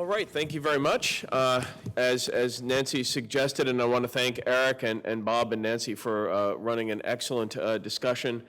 All right, thank you very much. As Nancy suggested, and I want to thank Eric and Bob and Nancy for running an excellent discussion.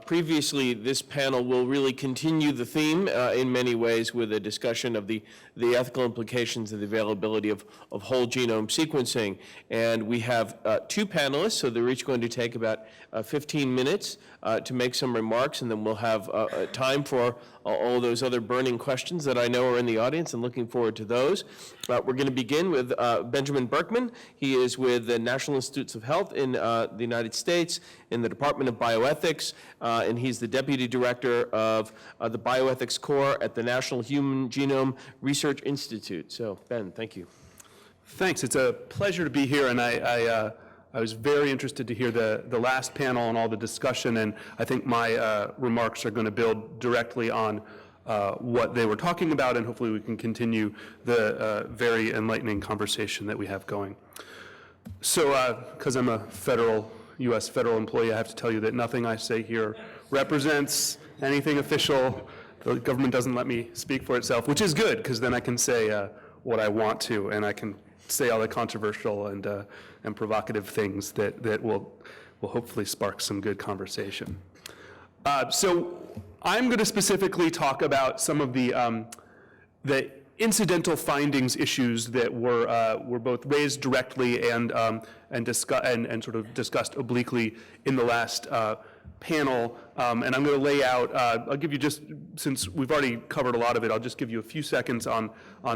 Previously, this panel will really continue the theme in many ways with a discussion of the ethical implications of the availability of whole genome sequencing. And we have two panelists, so they're each going to take about 15 minutes to make some remarks, and then we'll have time for all those other burning questions that I know are in the audience, and looking forward to those. We're going to begin with Benjamin Berkman. He is with the National Institutes of Health in the United States in the Department of Bioethics, and he's the Deputy Director of the Bioethics Core at the National Human Genome Research Institute. So, Ben, thank you. Thanks. It's a pleasure to be here, and I was very interested to hear the last panel and all the discussion, and I think my remarks are going to build directly on what they were talking about, and hopefully we can continue the very enlightening conversation that we have going. So, because I'm a U.S. federal employee, I have to tell you that nothing I say here represents anything official. The government doesn't let me speak for itself, which is good, because then I can say what I want to, and I can say all the controversial and provocative things that will hopefully spark some good conversation. So I'm going to specifically talk about some of the incidental findings issues that were both raised directly and sort of discussed obliquely in the last panel, and I'm going to lay out, I'll give you just, since we've already covered a lot of it, I'll just give you a few seconds on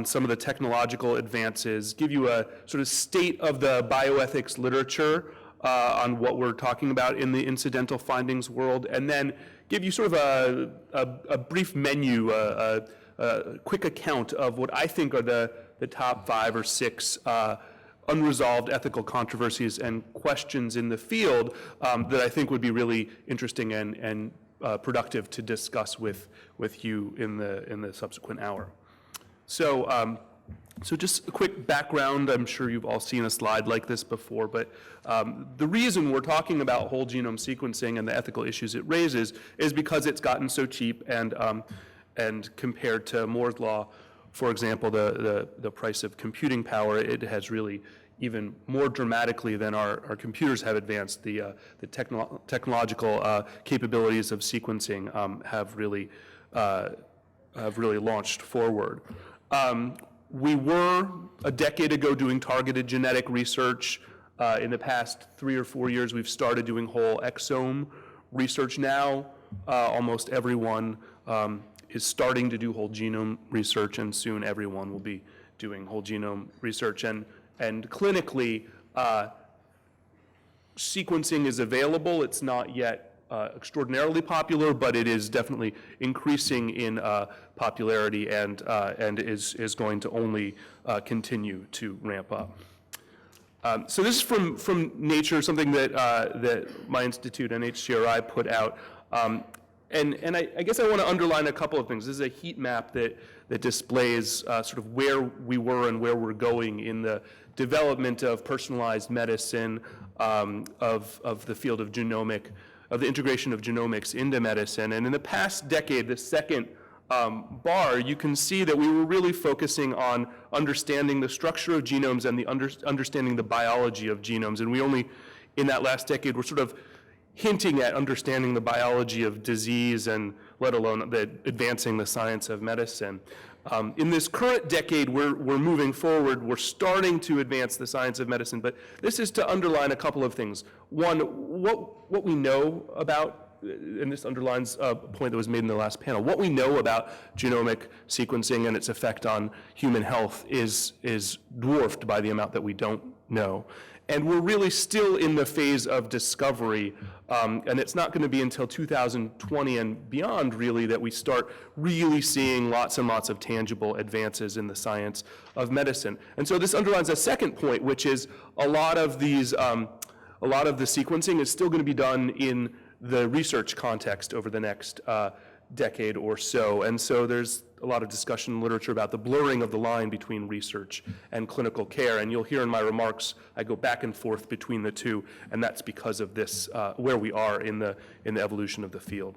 some of the technological advances, give you a sort of state of the bioethics literature on what we're talking about in the incidental findings world, and then give you sort of a brief menu, a quick account of what I think are the top 5 or 6 unresolved ethical controversies and questions in the field that I think would be really interesting and productive to discuss with you in the subsequent hour. So, so just a quick background. I'm sure you've all seen a slide like this before, but the reason we're talking about whole genome sequencing and the ethical issues it raises is because it's gotten so cheap, and compared to Moore's law, for example, the price of computing power, it has really even more dramatically than our computers have advanced. The technological capabilities of sequencing have really launched forward. We were a decade ago doing targeted genetic research. In the past 3 or 4 years, we've started doing whole exome research now. Almost everyone is starting to do whole genome research, and soon everyone will be doing whole genome research. And clinically, sequencing is available. It's not yet extraordinarily popular, but it is definitely increasing in popularity, and is going to only continue to ramp up. So this is from Nature, something that my institute, NHGRI, put out. And I guess I want to underline a couple of things. This is a heat map that displays sort of where we were and where we're going in the development of personalized medicine, of the field of the integration of genomics into medicine. And in the past decade, the second bar, you can see that we were really focusing on understanding the structure of genomes and understanding the biology of genomes. And we only, in that last decade, were sort of hinting at understanding the biology of disease, and let alone advancing the science of medicine. In this current decade, we're moving forward. We're starting to advance the science of medicine, but this is to underline a couple of things. One, what we know about, and this underlines a point that was made in the last panel, what we know about genomic sequencing and its effect on human health is dwarfed by the amount that we don't know. And we're really still in the phase of discovery, and it's not going to be until 2020 and beyond, really, that we start really seeing lots and lots of tangible advances in the science of medicine. And so this underlines a second point, which is a lot of the sequencing is still going to be done in the research context over the next decade or so. And so there's a lot of discussion in literature about the blurring of the line between research and clinical care. And you'll hear in my remarks, I go back and forth between the two, and that's because of this, where we are in the evolution of the field.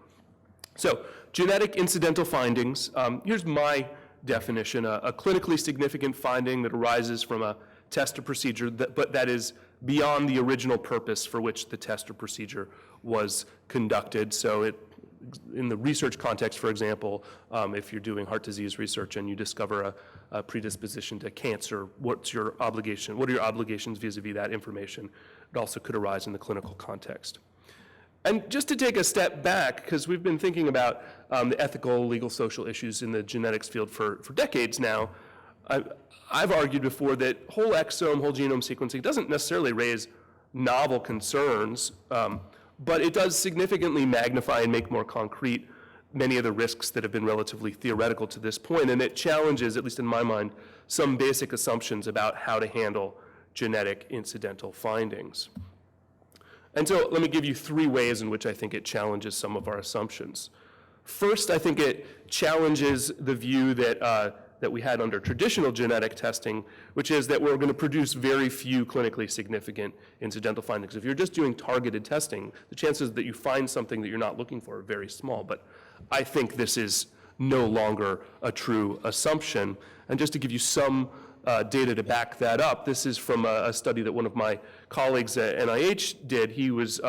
So, genetic incidental findings. Here's my definition, a clinically significant finding that arises from a test or procedure, but that is beyond the original purpose for which the test or procedure was conducted. So in the research context, for example, if you're doing heart disease research and you discover a predisposition to cancer, what are your obligations vis-a-vis that information? It also could arise in the clinical context. And just to take a step back, because we've been thinking about the ethical, legal, social issues in the genetics field for decades now, I've argued before that whole exome, whole genome sequencing doesn't necessarily raise novel concerns, but it does significantly magnify and make more concrete many of the risks that have been relatively theoretical to this point, and it challenges, at least in my mind, some basic assumptions about how to handle genetic incidental findings. And so let me give you 3 ways in which I think it challenges some of our assumptions. First, I think it challenges the view that we had under traditional genetic testing, which is that we're going to produce very few clinically significant incidental findings. If you're just doing targeted testing, the chances that you find something that you're not looking for are very small. But I think this is no longer a true assumption. And just to give you some data to back that up, this is from a study that one of my colleagues at NIH did. He was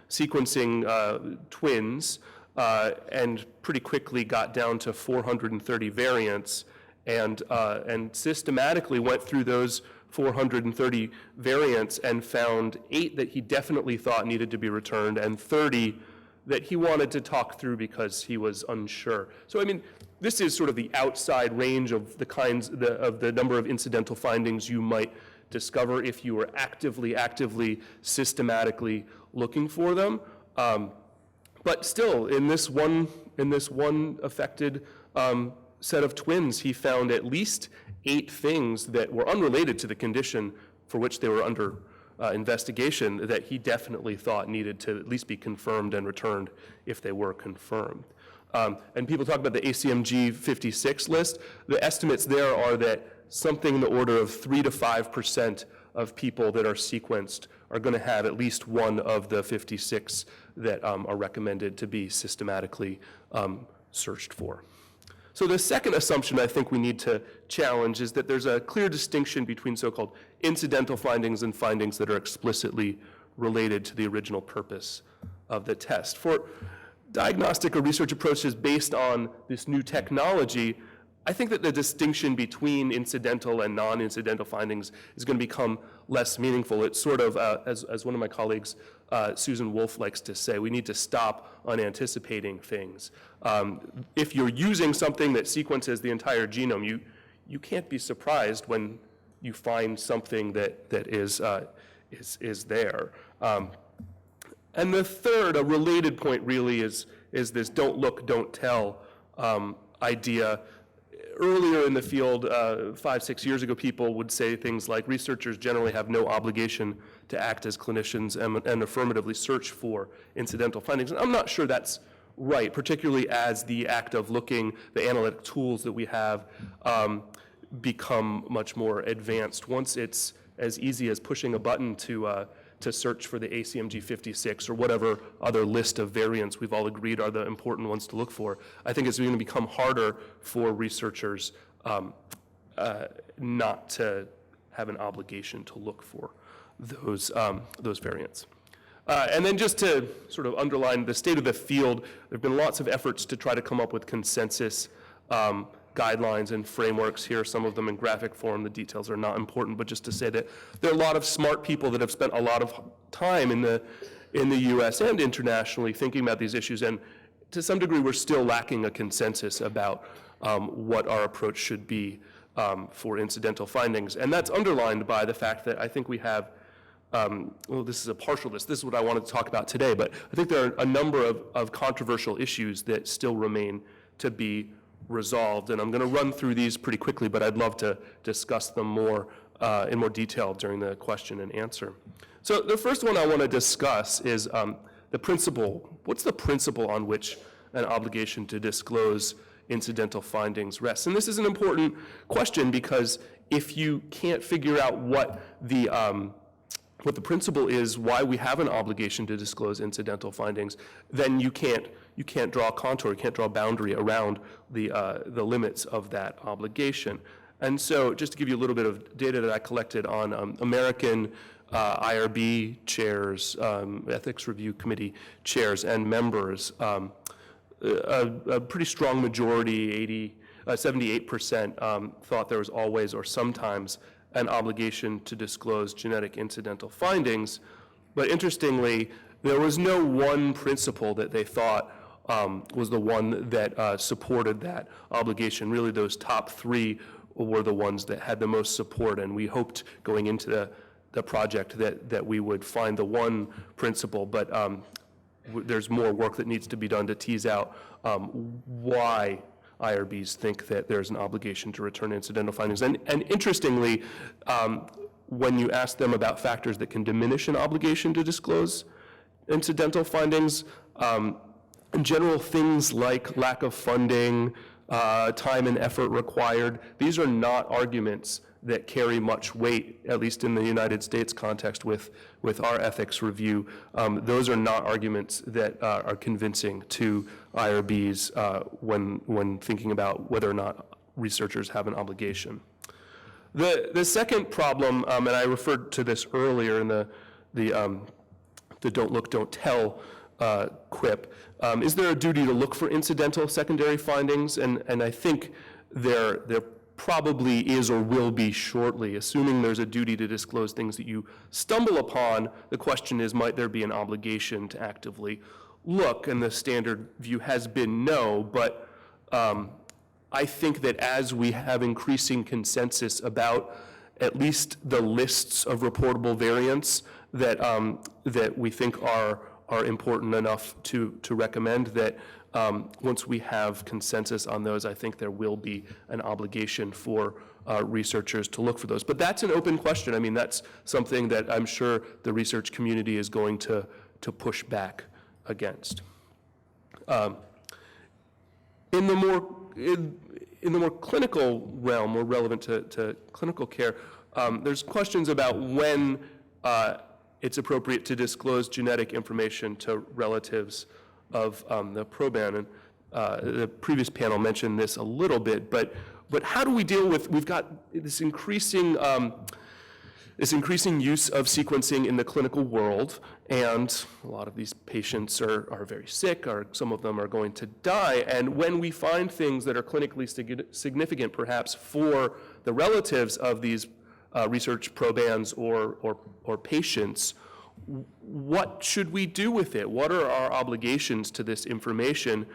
sequencing twins and pretty quickly got down to 430 variants, and systematically went through those 430 variants and found 8 that he definitely thought needed to be returned and 30 that he wanted to talk through because he was unsure. So I mean, this is sort of the outside range of the number of incidental findings you might discover if you were actively, systematically looking for them. But still, in this one affected set of twins, he found at least 8 things that were unrelated to the condition for which they were under investigation that he definitely thought needed to at least be confirmed and returned if they were confirmed. And people talk about the ACMG 56 list. The estimates there are that something in the order of 3 to 5% of people that are sequenced are going to have at least one of the 56 that are recommended to be systematically searched for. So the second assumption I think we need to challenge is that there's a clear distinction between so-called incidental findings and findings that are explicitly related to the original purpose of the test. For diagnostic or research approaches based on this new technology, I think that the distinction between incidental and non-incidental findings is going to become less meaningful. It's sort of, as one of my colleagues, Susan Wolf, likes to say, we need to stop unanticipating things. If you're using something that sequences the entire genome, you can't be surprised when you find something that is there. And the third, a related point really, is this don't look, don't tell idea. Earlier in the field, 5-6 years ago, people would say things like researchers generally have no obligation to act as clinicians and affirmatively search for incidental findings. And I'm not sure that's right, particularly as the act of looking, the analytic tools that we have become much more advanced. Once it's as easy as pushing a button to search for the ACMG 56 or whatever other list of variants we've all agreed are the important ones to look for, I think it's going to become harder for researchers not to have an obligation to look for those variants. And then just to sort of underline the state of the field, there have been lots of efforts to try to come up with consensus guidelines and frameworks here, some of them in graphic form. The details are not important, but just to say that there are a lot of smart people that have spent a lot of time in the US and internationally thinking about these issues, and to some degree we're still lacking a consensus about what our approach should be for incidental findings. And that's underlined by the fact that I think we have, well, this is a partial list, this is what I wanted to talk about today, but I think there are a number of controversial issues that still remain to be resolved, and I'm going to run through these pretty quickly, but I'd love to discuss them more in more detail during the question and answer. So the first one I want to discuss is the principle. What's the principle on which an obligation to disclose incidental findings rests? And this is an important question because if you can't figure out what the principle is, why we have an obligation to disclose incidental findings, then you can't you can't draw a contour, you can't draw a boundary around the limits of that obligation. And so just to give you a little bit of data that I collected on American IRB chairs, Ethics Review Committee chairs and members, a pretty strong majority, 78%, thought there was always or sometimes an obligation to disclose genetic incidental findings. But interestingly, there was no one principle that they thought was the one that supported that obligation. Really, those top three were the ones that had the most support, and we hoped going into the project that we would find the one principle, but there's more work that needs to be done to tease out why IRBs think that there's an obligation to return incidental findings. And interestingly, when you ask them about factors that can diminish an obligation to disclose incidental findings, in general, things like lack of funding, time and effort required, these are not arguments that carry much weight, at least in the United States context with our ethics review. Those are not arguments that are convincing to IRBs when thinking about whether or not researchers have an obligation. The second problem, and I referred to this earlier in the don't look, don't tell quip, is there a duty to look for incidental secondary findings? And I think there probably is or will be shortly. Assuming there's a duty to disclose things that you stumble upon, the question is, might there be an obligation to actively look? And the standard view has been no, but I think that as we have increasing consensus about at least the lists of reportable variants that we think are important enough to recommend, that once we have consensus on those, I think there will be an obligation for researchers to look for those. But that's an open question. I mean, that's something that I'm sure the research community is going to push back against. In the more clinical realm, more relevant to clinical care, there's questions about when it's appropriate to disclose genetic information to relatives of the proban. And the previous panel mentioned this a little bit, but how do we deal with, we've got this increasing use of sequencing in the clinical world, and a lot of these patients are very sick, or some of them are going to die, and when we find things that are clinically significant perhaps for the relatives of these research probans or patients, what should we do with it? What are our obligations to this information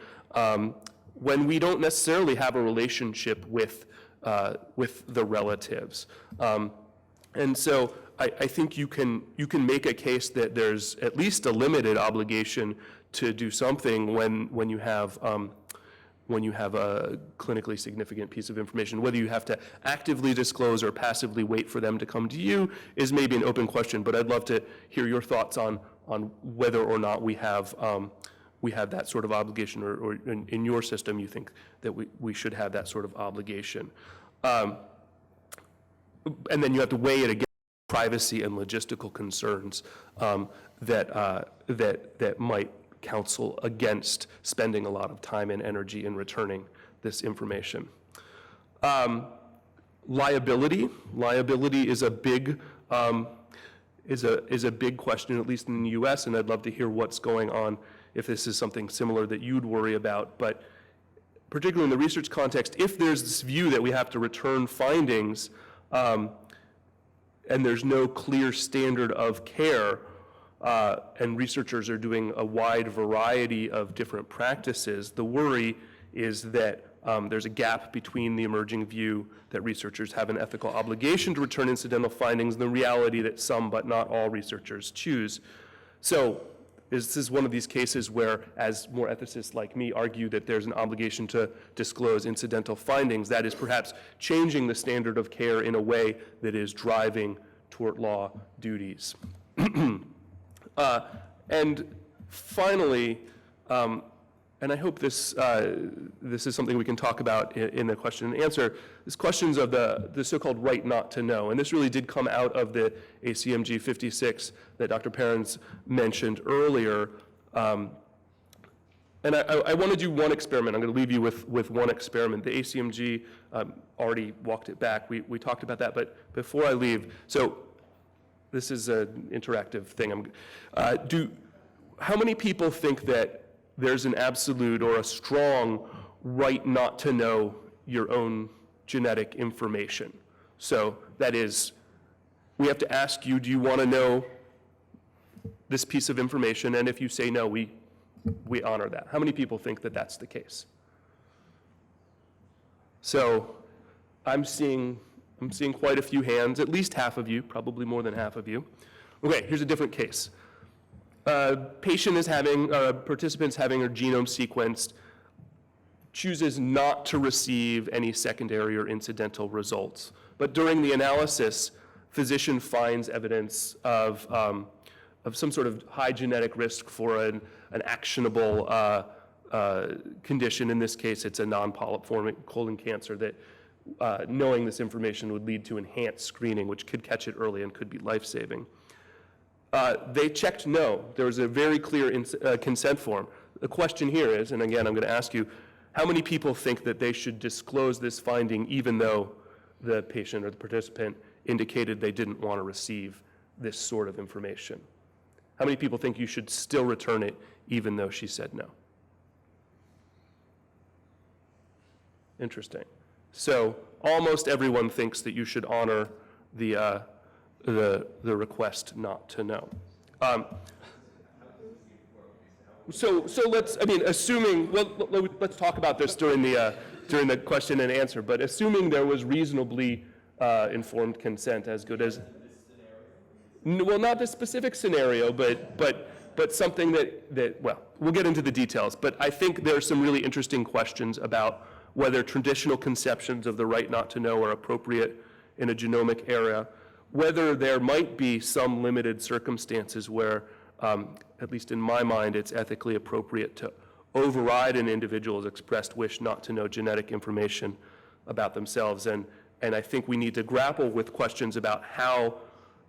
when we don't necessarily have a relationship with the relatives? And so I think you can make a case that there's at least a limited obligation to do something when you have a clinically significant piece of information. Whether you have to actively disclose or passively wait for them to come to you is maybe an open question, but I'd love to hear your thoughts on whether or not we have that sort of obligation, or in your system you think that we should have that sort of obligation. And then you have to weigh it against privacy and logistical concerns that might counsel against spending a lot of time and energy in returning this information. Liability is a big question, at least in the U.S., and I'd love to hear what's going on if this is something similar that you'd worry about. But particularly in the research context, if there's this view that we have to return findings and there's no clear standard of care, and researchers are doing a wide variety of different practices, the worry is that there's a gap between the emerging view that researchers have an ethical obligation to return incidental findings and the reality that some but not all researchers choose. So this is one of these cases where, as more ethicists like me argue that there's an obligation to disclose incidental findings, that is perhaps changing the standard of care in a way that is driving tort law duties. And finally, and I hope this is something we can talk about in the question and answer, is questions of the so-called right not to know. And this really did come out of the ACMG 56 that Dr. Perrins mentioned earlier. And I want to do one experiment. I'm going to leave you with one experiment. The ACMG already walked it back. We talked about that, but before I leave, so this is an interactive thing. How many people think that there's an absolute or a strong right not to know your own genetic information? So that is, we have to ask you, do you want to know this piece of information? And if you say no, we honor that. How many people think that that's the case? So I'm seeing quite a few hands, at least half of you, probably more than half of you. Okay, here's a different case. Participant's having her genome sequenced, chooses not to receive any secondary or incidental results. But during the analysis, physician finds evidence of some sort of high genetic risk for an actionable condition. In this case, it's a non-polyp forming colon cancer that knowing this information would lead to enhanced screening, which could catch it early and could be life-saving. They checked no. There was a very clear consent form. The question here is, and again, I'm going to ask you, how many people think that they should disclose this finding even though the patient or the participant indicated they didn't want to receive this sort of information? How many people think you should still return it even though she said no? Interesting. So almost everyone thinks that you should honor the request not to know. So let's, assuming, let's talk about this during the question and answer, but assuming there was reasonably informed consent, as good as, well, not this specific scenario, but something that, well, we'll get into the details, but I think there are some really interesting questions about whether traditional conceptions of the right not to know are appropriate in a genomic era, whether there might be some limited circumstances where, at least in my mind, it's ethically appropriate to override an individual's expressed wish not to know genetic information about themselves. And I think we need to grapple with questions about how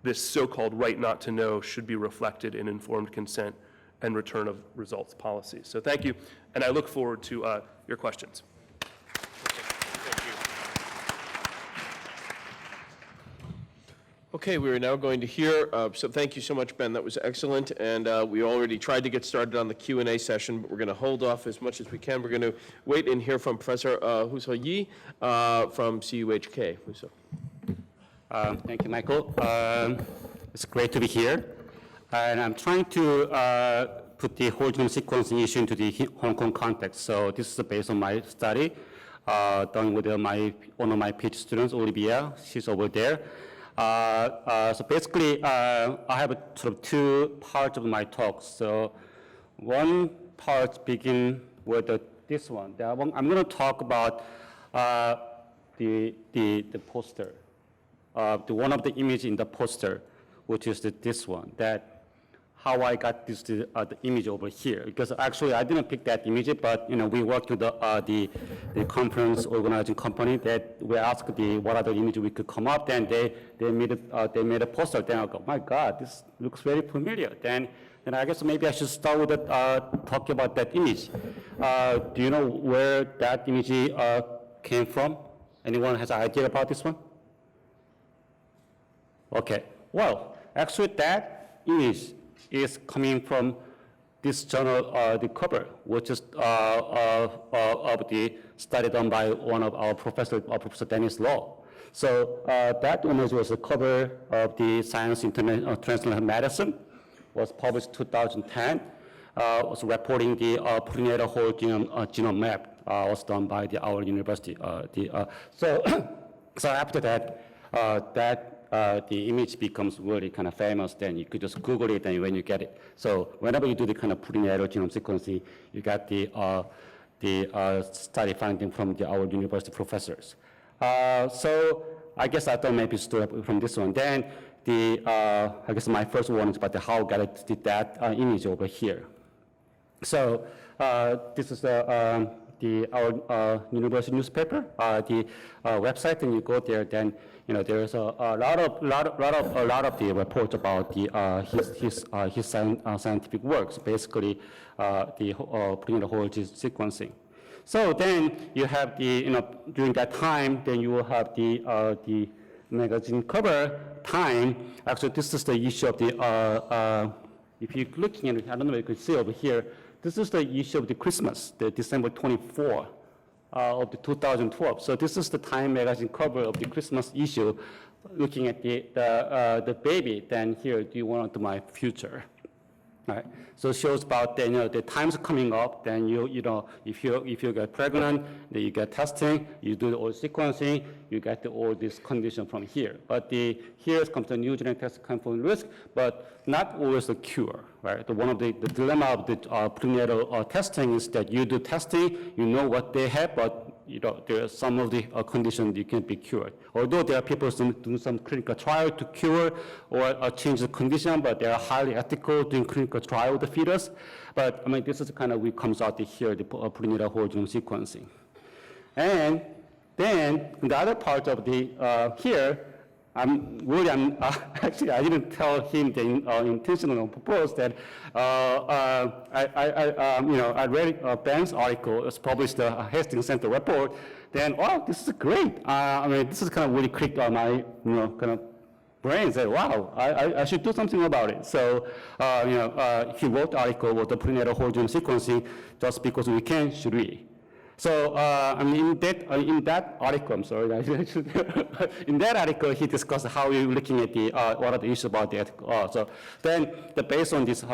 this so-called right not to know should be reflected in informed consent and return of results policies. So thank you, and I look forward to your questions. Okay, we are now going to hear, so thank you so much, Ben, that was excellent, and we already tried to get started on the Q&A session, but we're going to hold off as much as we can. We're going to wait and hear from Professor Huso Yi from CUHK. Huso. Thank you, Michael. It's great to be here, and I'm trying to put the whole genome sequencing issue into the Hong Kong context. So this is based on my study done with one of my PhD students, Olivia. She's over there. So basically, I have sort of two parts of my talk. So one part begin with this one. I'm going to talk about the poster, one of the image in the poster, which is this one. That how I got this the image over here, because actually I didn't pick that image, but we worked with the conference organizing company that we asked what other image we could come up. Then they made a poster. Then I go, my God, this looks very familiar. Then I guess maybe I should start with talking about that image. Do you know where that image came from? Anyone has an idea about this one? Okay. Well, actually that image is coming from this journal, the cover, which is of the study done by one of our professor, Professor Dennis Law. So that image was the cover of the Science International Medicine, was published 2010, was reporting the prenatal whole genome map, was done by our university. So after that, the image becomes really kind of famous, then you could just Google it and when you get it. So whenever you do the kind of prenatal genome sequencing, you got the study finding from our university professors. So I guess I thought maybe start from this one. Then I guess my first one is about how I got that image over here. So this is the our university newspaper, the website, and you go there, then there's a lot of the reports about his scientific works, basically the prenatal whole genome sequencing. So then you have during that time, then you will have the magazine cover time. Actually, this is the issue of the, if you're looking at it, I don't know if you can see over here, this is the issue of the Christmas, the December 24 of the 2012. So this is the Time magazine cover of the Christmas issue, looking at the baby. Then here, do you want to my future? All right. So it shows about the times coming up. Then if you get pregnant, then you get testing, you do all sequencing, you get all this condition from here. But here comes the new genetic test confirmed risk, but not always a cure, right? One of the dilemma of the prenatal testing is that you do testing, you know what they have, but there are some of the conditions you can't be cured. Although there are people doing some clinical trial to cure or change the condition, but they are highly ethical doing clinical trial with the fetus. But I mean, this is kind of what comes out here, the prenatal whole genome sequencing. And then the other part of the here, actually I didn't tell him the intentional purpose that I read Ben's article. It was published the Hastings Center report. Then, oh, this is great. I mean, this is kind of really clicked on my kind of brain. Said, wow, I should do something about it. So he wrote the article with the prenatal whole genome sequencing. Just because we can, should we? So, I mean, in that article, I'm sorry, in that article, he discussed how we're looking at what are the issues about the ethical. So then, based on this,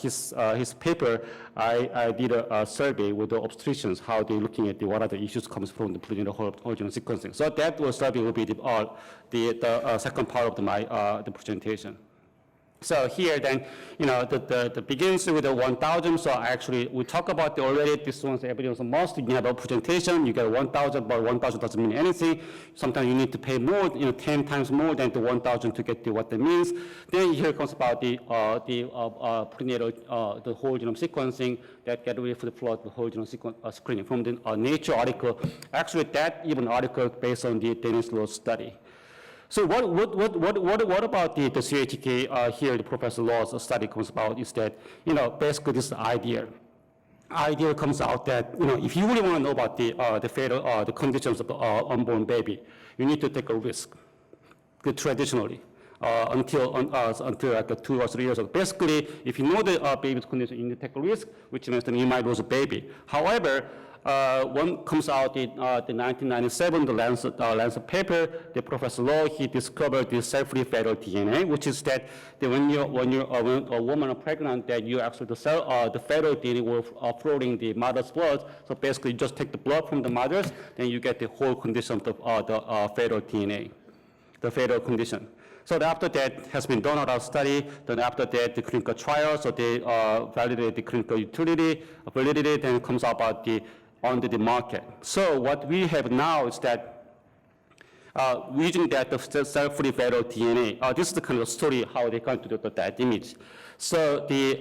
his paper, I did a survey with the obstetricians, how they're looking at what are the issues comes from the prenatal whole genome sequencing. So that survey will be the second part of the presentation. So here then, the begins with the 1,000. So actually, we talk about already this one's evidence of most. You have a presentation, you get 1,000, but 1,000 doesn't mean anything. Sometimes you need to pay more, 10 times more than the 1,000 to get to what that means. Then here comes about the prenatal, the whole genome sequencing that get ready for the flood, the whole genome screening from the Nature article. Actually, that even article based on the Dennis Low's study. So what about the CUHK here, the Professor Law's study comes about is that, basically this idea comes out that, if you really want to know about the fatal, the conditions of the unborn baby, you need to take a risk, traditionally, until like 2 or 3 years old. Basically, if you know the baby's condition, you need to take a risk, which means that you might lose a baby. However, one comes out in the 1997, the Lancet paper, the Professor Law, he discovered the cell-free fetal DNA, which is that when a woman is pregnant, that you actually, the fetal DNA will floating the mother's blood. So basically, you just take the blood from the mothers, then you get the whole condition of the fetal DNA, the fetal condition. So after that has been done on our study, then after that the clinical trial, so they validate the clinical utility, validity, then it comes about onto the market. So what we have now is that using that the cell-free fetal DNA, this is the kind of story how they come to that image. So the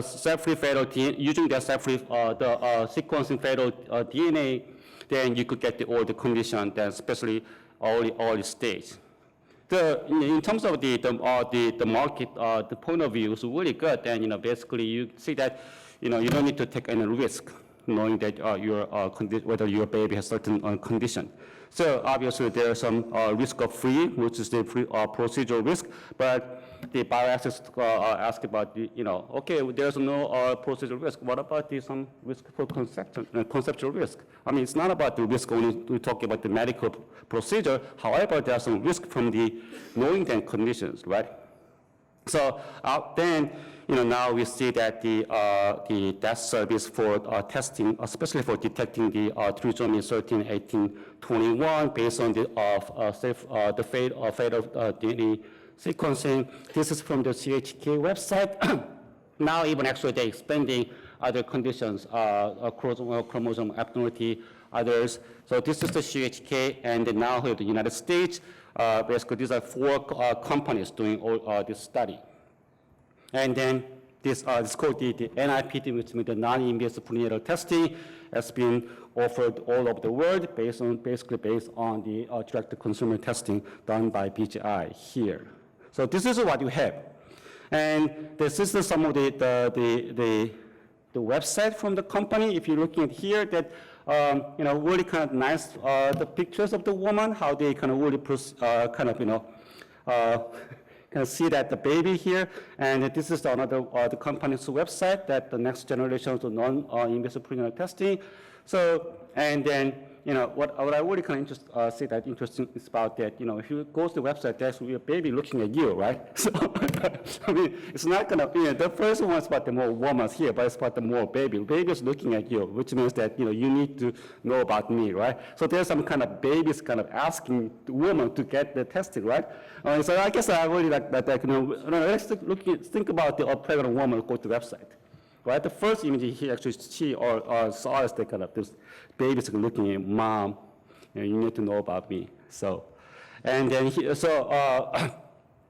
cell-free fetal DNA, using that cell-free the sequencing fetal DNA, then you could get all the condition, then especially early stage. In terms of the market, the point of view is really good. And basically you see that you don't need to take any risk, knowing that whether your baby has certain condition. So obviously there is some risk of free, which is the procedural risk, but the bioethics ask about okay, there's no procedural risk. What about some risk for conceptual risk? I mean, it's not about the risk only we talk about the medical procedure. However, there's some risk from the knowing the conditions, right? So then, now we see that the death service for testing, especially for detecting the trisomy 13, 18, 21, based on the fatal DNA sequencing. This is from the CUHK website. Now even actually they're expanding other conditions, chromosome abnormality, others. So this is the CUHK, and then now here the United States. Basically, these are 4 companies doing all this study. And then this is called the NIPT, which means the non-invasive prenatal testing, has been offered all over the world basically based on the direct-to-consumer testing done by BGI here. So this is what you have. And this is some of the website from the company. If you're looking at here, that really kind of nice, the pictures of the woman, how they kind of really can see that the baby here, and this is another the company's website that the next generation of non-invasive prenatal testing. So, and then what I really kind of see that interesting is about that if you go to the website, there's a baby looking at you, right? So I mean, it's not gonna be the first one is about the more woman's here, but it's about the more baby. Baby is looking at you, which means that you need to know about me, right? So there's some kind of babies kind of asking the woman to get the testing, right? So I guess I really like that. Let's think about the pregnant woman who go to the website. Right, the first image he actually saw is the kind of this baby's looking at mom. You need to know about me. So, and then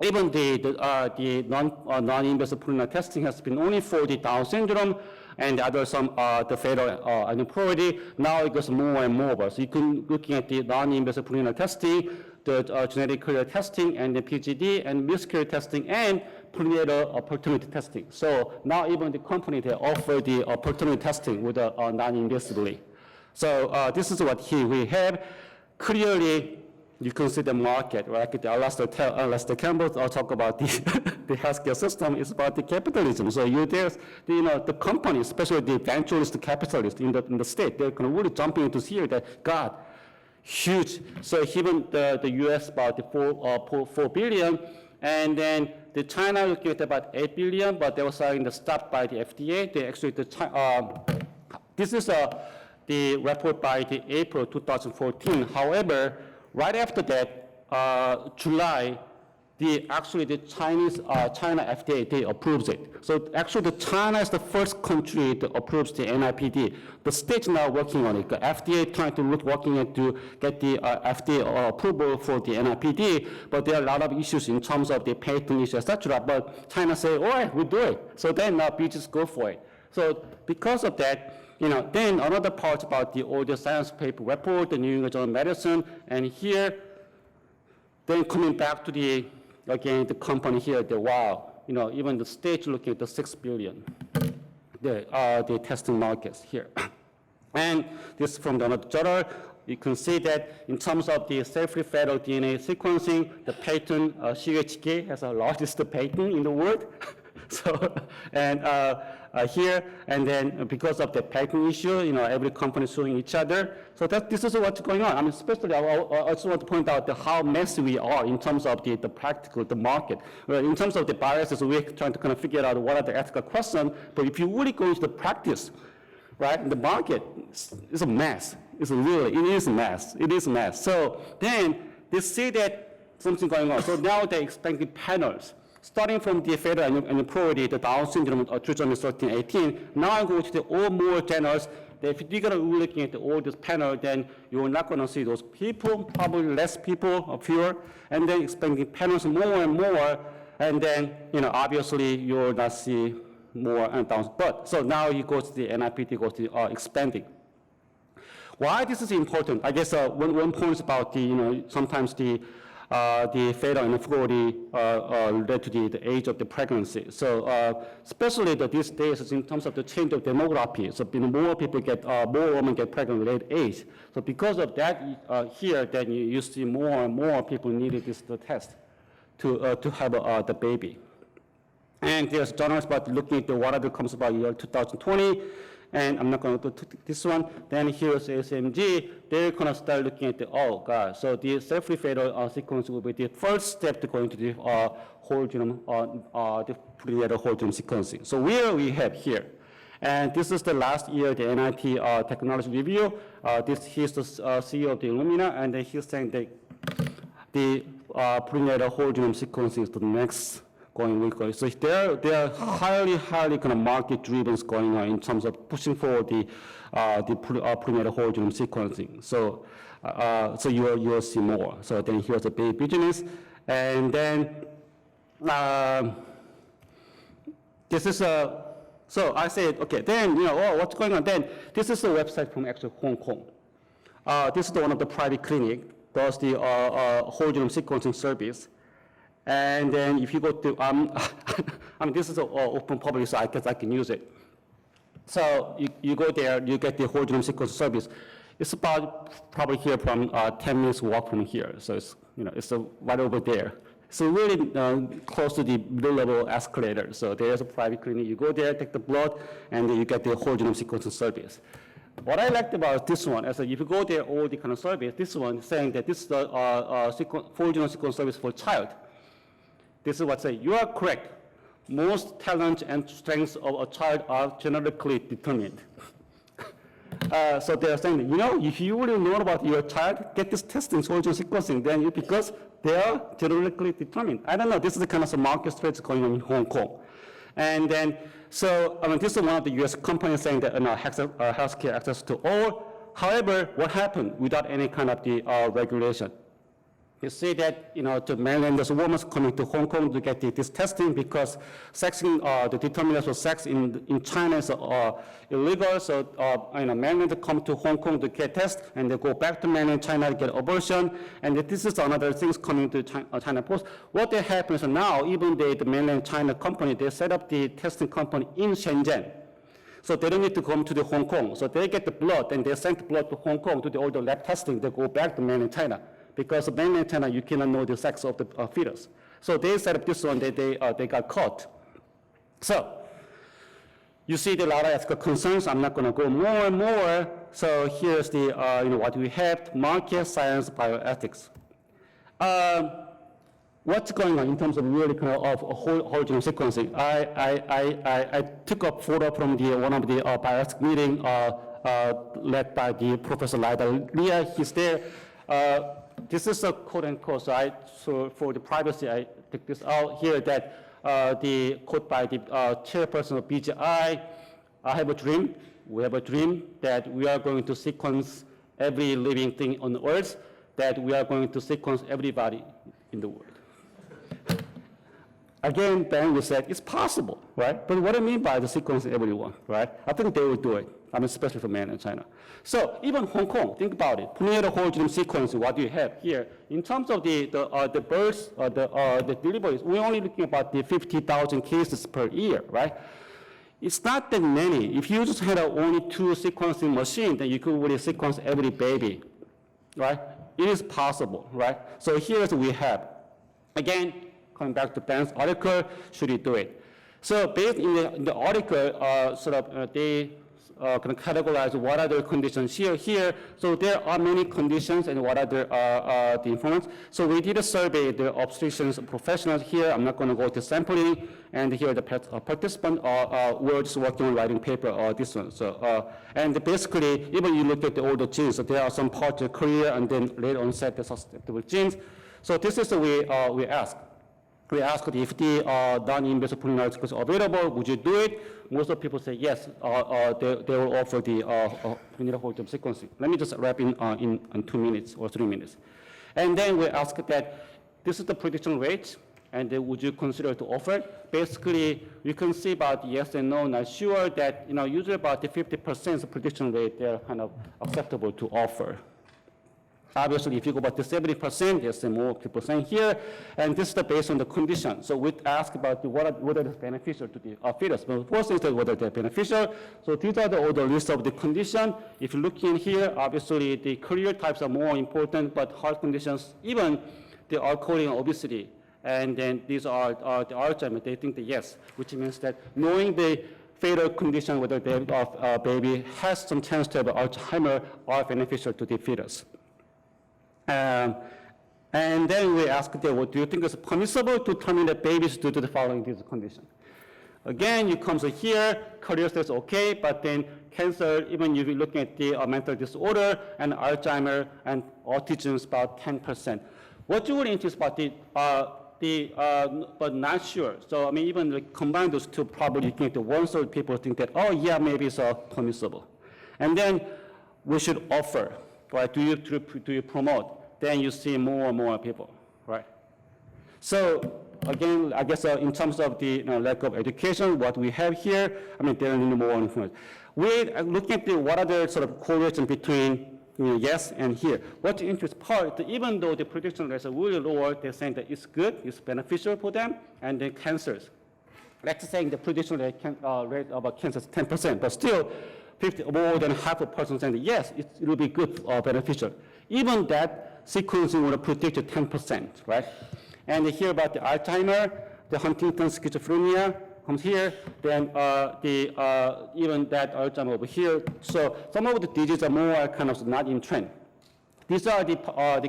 even the non-invasive prenatal testing has been only for the Down syndrome and the other the fatal aneuploidy. Now it goes more and more. So you can looking at the non-invasive prenatal testing, the genetic carrier testing, and the PGD and miscarriage testing and prenatal paternity testing. So now even the company, they offer the paternity testing with non-invasively. So this is what we have. Clearly, you can see the market, right? Alastair Campbell talk about the healthcare system is about the capitalism. So there's the company, especially the venturist capitalists in the state, they're going to really jump into here that God, huge. So even the U.S. about the 4 billion, and then the China looking at about 8 billion, but they were stopped by the FDA. They actually this is the report by the April 2014. However, right after that, July, the Chinese China FDA, they approves it. So actually the China is the first country that approves the NIPT. The state's now working on it. The FDA trying to working at to get the FDA approval for the NIPT, but there are a lot of issues in terms of the patent issue, etc. But China say, all right, we do it. So then now we just go for it. So because of that, then another part about all the science paper report, the New England Journal of Medicine, and here, then coming back to the company here, even the state looking at the 6 billion, the testing markets here. And this from the journal, you can see that in terms of the safely fatal DNA sequencing, the patent, CUHK has the largest patent in the world. So, and here, and then because of the patent issue, every company is suing each other. So this is what's going on. I mean, especially I just want to point out how messy we are in terms of the practical, the market. In terms of the biases, we're trying to kind of figure out what are the ethical questions, but if you really go into the practice, right, the market is a mess. It is a mess. It is a mess. So then they see that something going on. So now they're expanding panels. Starting from the fatal aneuploidy, the Down syndrome, trisomy 13, 18, now I'm going to the all more generals. If you're going to be looking at all this panel, then you're not going to see those people, probably less people or fewer, and then expanding panels more and more, and then, obviously you'll not see more and down. But, so now you go to the NIPT, goes to expanding. Why this is important? I guess one point is about the, sometimes the fatal aneuploidy led to the age of the pregnancy. So especially these days in terms of the change of demography, so more people more women get pregnant at late age. So because of that, here then you see more and more people needed the test to have the baby. And there's journals about looking at what other comes about year 2020. And I'm not going to go to this one. Then here's ASMG. They're going to start looking at oh God. So the safely fatal sequence will be the first step to go into the whole genome, the prenatal whole genome sequencing. So we have here. And this is the last year, the NIT technology review. He's the CEO of the Illumina, and then he's saying that the prenatal whole genome sequencing is the next going weekly. So they're highly kind of market driven going on in terms of pushing forward the prenatal whole genome sequencing. So so you'll see more. So then here's a big business, and then this is a, so I said, okay, then, oh, what's going on? Then this is a website from actually Hong Kong. This is one of the private clinic, does the whole genome sequencing service. And then if you go to, I mean, this is open public, so I guess I can use it. So you go there, you get the whole genome sequencing service. It's about probably here from 10 minutes walk from here. So it's, it's right over there. So really close to the low-level escalator. So there's a private clinic. You go there, take the blood, and then you get the whole genome sequencing service. What I liked about this one is that if you go there, all the kind of service, this one saying that this is the full genome sequencing service for child. This is what say, you are correct. Most talents and strengths of a child are genetically determined. So they're saying, if you really know about your child, get this testing, whole genome sequencing, then because they are genetically determined. I don't know, this is the kind of market strategy going on in Hong Kong. And then, so, this is one of the US companies saying that healthcare access to all. However, what happened without any kind of the regulation? You see that, the mainlanders women coming to Hong Kong to get this testing because the determinants of sex in China is illegal. So, mainlanders come to Hong Kong to get tested, and they go back to mainland China to get abortion. And this is another thing coming to China Post. What happens now, even the mainland China company, they set up the testing company in Shenzhen. So they don't need to come to the Hong Kong. So they get the blood, and they send the blood to Hong Kong to all the lab testing. They go back to mainland China. Because in mainland China, you cannot know the sex of the fetus. So they set up this one, they got caught. So you see the lot of ethical concerns. I'm not going to go more and more. So here's the, what we have, market science, bioethics. What's going on in terms of really kind of whole genome sequencing? I took a photo from one of the bioethics meeting led by the Professor Lida Lia. He's there. This is a quote unquote, so for the privacy, I took this out here that the quote by the chairperson of BGI, I have a dream, we have a dream that we are going to sequence every living thing on earth, that we are going to sequence everybody in the world. Again, then we said it's possible, right? But what do I mean by the sequencing everyone, right? I think they will do it, especially for mainland China. So even Hong Kong, think about it. Prenatal whole genome sequencing, what do you have here? In terms of the births, the deliveries, we're only looking about the 50,000 cases per year, right? It's not that many. If you just had only 2 sequencing machines, then you could really sequence every baby, right? It is possible, right? So here's what we have. Again, coming back to Ben's article, should you do it? So based in the article, they can categorize what are the conditions here. So there are many conditions and what are the information. So we did a survey, the obstetricians professionals here. I'm not going to go to sampling. And here the participant were just working on writing paper, this one. So, and basically, even you look at all the genes, so there are some parts of career and then later onset the susceptible genes. So this is the way we ask. We asked if the non-invasive preliminary sequence is available, would you do it? Most of the people say yes, they will offer the prenatal whole genome sequencing. Let me just wrap in 2 minutes or 3 minutes. And then we ask that this is the prediction rate, and then would you consider to offer? Basically, you can see about yes and no, not sure, that usually about the 50% prediction rate, they're kind of acceptable to offer. Obviously, if you go about the 70%, there's more people here, and this is based on the condition. So we ask about whether it's beneficial to the fetus. But the first is whether they're beneficial. So these are all the list of the condition. If you look in here, obviously the career types are more important, but heart conditions, even the alcohol and obesity, and then these are the Alzheimer's, they think that yes, which means that knowing the fatal condition, whether the baby has some chance to have Alzheimer's, are beneficial to the fetus. And then we ask them, well, do you think it's permissible to terminate babies due to the following these conditions? Again, you come here, career status okay, but then cancer, even if you're looking at the mental disorder and Alzheimer and autism is about 10%. What you would interest about but not sure. So I mean, even combine those two, probably looking at the 1/3 people think that, oh yeah, maybe it's permissible. And then we should offer, right? Do you promote? Then you see more and more people, right? So again, I guess in terms of the lack of education, what we have here, I mean, there are more information. We're looking at what are the sort of correlation between yes and here. What's the interest part, even though the prediction rates are really lower, they're saying that it's good, it's beneficial for them, and then cancers. Let's say the prediction rate about cancer is 10%, but still more than half a person saying that yes, it will be good or beneficial. Even that sequencing would predict 10%, right? And here about the Alzheimer, the Huntington's schizophrenia comes here, then even that Alzheimer over here. So some of the diseases are more kind of not in trend. These are the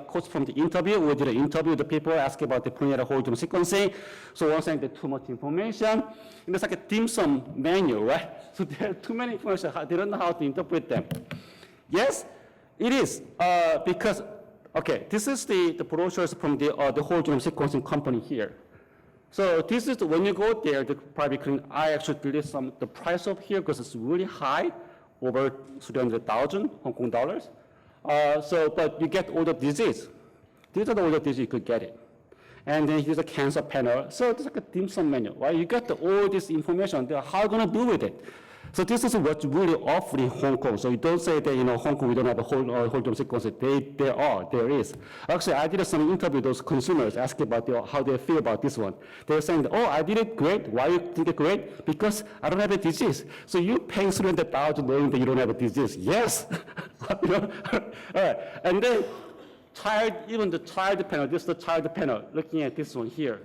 quotes from the interview. We did an interview with the people asking about the prenatal whole genome sequencing. So one saying that too much information. And it's like a dim sum menu, right? So there are too many information. They don't know how to interpret them. Yes, it is because, okay, this is the brochures from the whole genome sequencing company here. So this is when you go there, the private clinic, I actually delete the price of here because it's really high, over 300,000 Hong Kong dollars. But you get all the disease. These are all the disease you could get it. And then here's a cancer panel. So it's like a dim sum menu, right? You get all this information. How are you going to do with it? So this is what's really awful in Hong Kong. So you don't say that, Hong Kong, we don't have a whole genome sequencing. There is. Actually, I did some interview with those consumers asking about how they feel about this one. They're saying, that, I did it great. Why you did it great? Because I don't have a disease. So you paying 300,000 knowing that you don't have a disease. Yes. All right. And then even the child panel, this is the child panel, looking at this one here.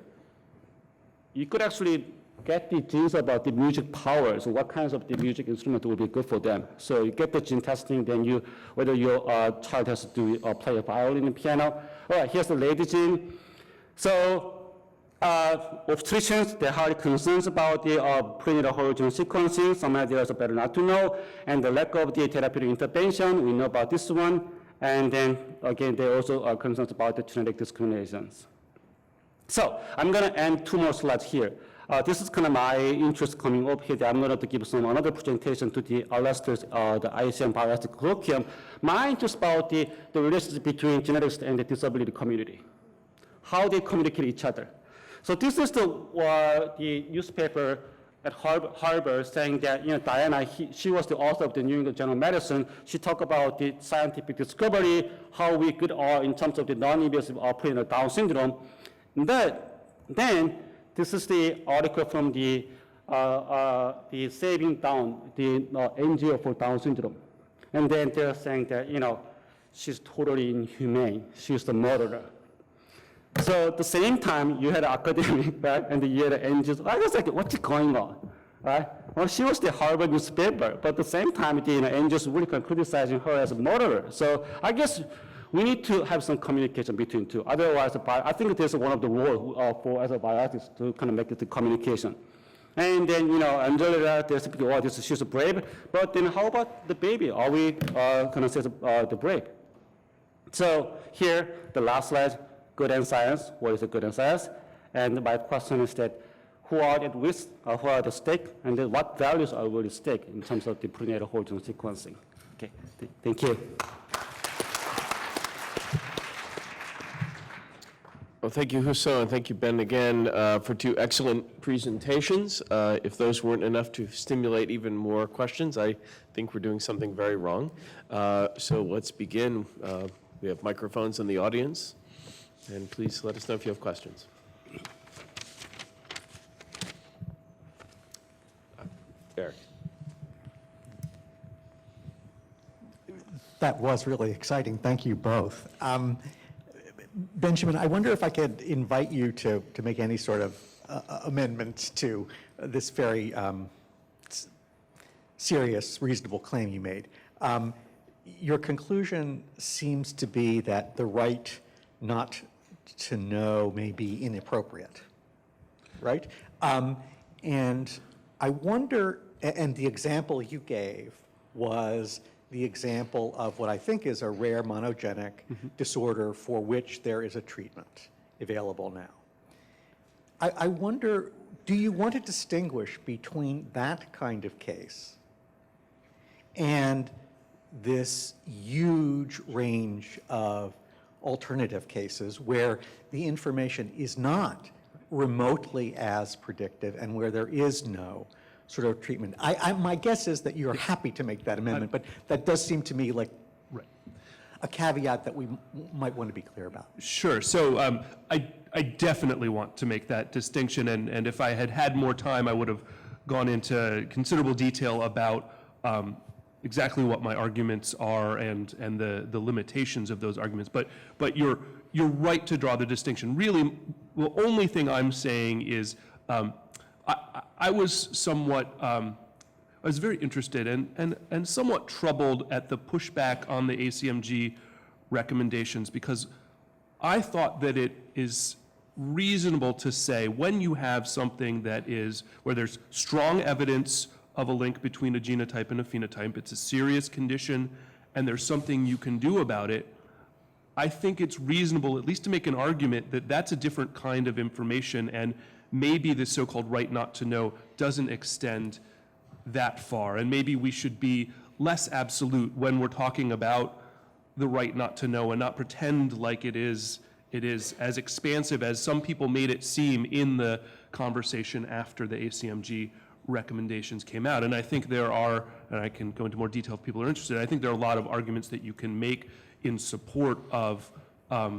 You could actually get the genes about the music power, so what kinds of the music instrument will be good for them. So you get the gene testing, then whether your child has to play a violin and piano. All right, here's the lady gene. So obstetricians, they're highly concerned about the prenatal whole genome sequencing. Some ideas are better not to know. And the lack of the therapeutic intervention, we know about this one. And then, again, they also are concerned about the genetic discriminations. So I'm going to end 2 more slides here. This is kind of my interest coming up here. I'm going to give another presentation to the Lester's, the ICM Bioethics Colloquium. My interest about the relationship between genetics and the disability community, how they communicate each other. So this is the newspaper at Harvard saying that, Diana, she was the author of the New England Journal of Medicine. She talked about the scientific discovery, how we good are in terms of the non-invasive prenatal Down syndrome. Then this is the article from the Saving Down, the NGO for Down syndrome. And then they're saying that, she's totally inhumane. She's the murderer. So at the same time, you had an academic, right? And you had an NGO. I was like, what's going on, right? Well, she was the Harvard newspaper, but at the same time, the NGOs really criticizing her as a murderer. So I guess we need to have some communication between two. Otherwise, I think there's one of the roles for as a bioethics to kind of make it the communication. And then, Angela, there's people, she's brave, but then how about the baby? Are we going to say the brave? So here, the last slide, good and science. What is the good and science? And my question is that who are at risk, who are at stake, and then what values are really at stake in terms of the prenatal whole genome sequencing? Okay, thank you. Well, thank you, Huso, and thank you, Ben, again, for 2 excellent presentations. If those weren't enough to stimulate even more questions, I think we're doing something very wrong. So let's begin. We have microphones in the audience, and please let us know if you have questions. Eric. That was really exciting. Thank you both. Benjamin, I wonder if I could invite you to make any sort of amendments to this very serious, reasonable claim you made. Your conclusion seems to be that the right not to know may be inappropriate, right? And I wonder, and the example you gave was the example of what I think is a rare monogenic disorder for which there is a treatment available now. I wonder, do you want to distinguish between that kind of case and this huge range of alternative cases where the information is not remotely as predictive and where there is no sort of treatment. My guess is that you're happy to make that amendment, but that does seem to me like a caveat that we might want to be clear about. Sure. So I definitely want to make that distinction, and if I had had more time, I would have gone into considerable detail about exactly what my arguments are and the limitations of those arguments. But you're right to draw the distinction. Really, the only thing I'm saying is I was somewhat I was very interested and somewhat troubled at the pushback on the ACMG recommendations, because I thought that it is reasonable to say when you have something that is, where there's strong evidence of a link between a genotype and a phenotype, it's a serious condition, and there's something you can do about it, I think it's reasonable at least to make an argument that that's a different kind of information, and maybe the so-called right not to know doesn't extend that far. And maybe we should be less absolute when we're talking about the right not to know and not pretend like it is as expansive as some people made it seem in the conversation after the ACMG recommendations came out. And I think there are, and I can go into more detail if people are interested, I think there are a lot of arguments that you can make in support of a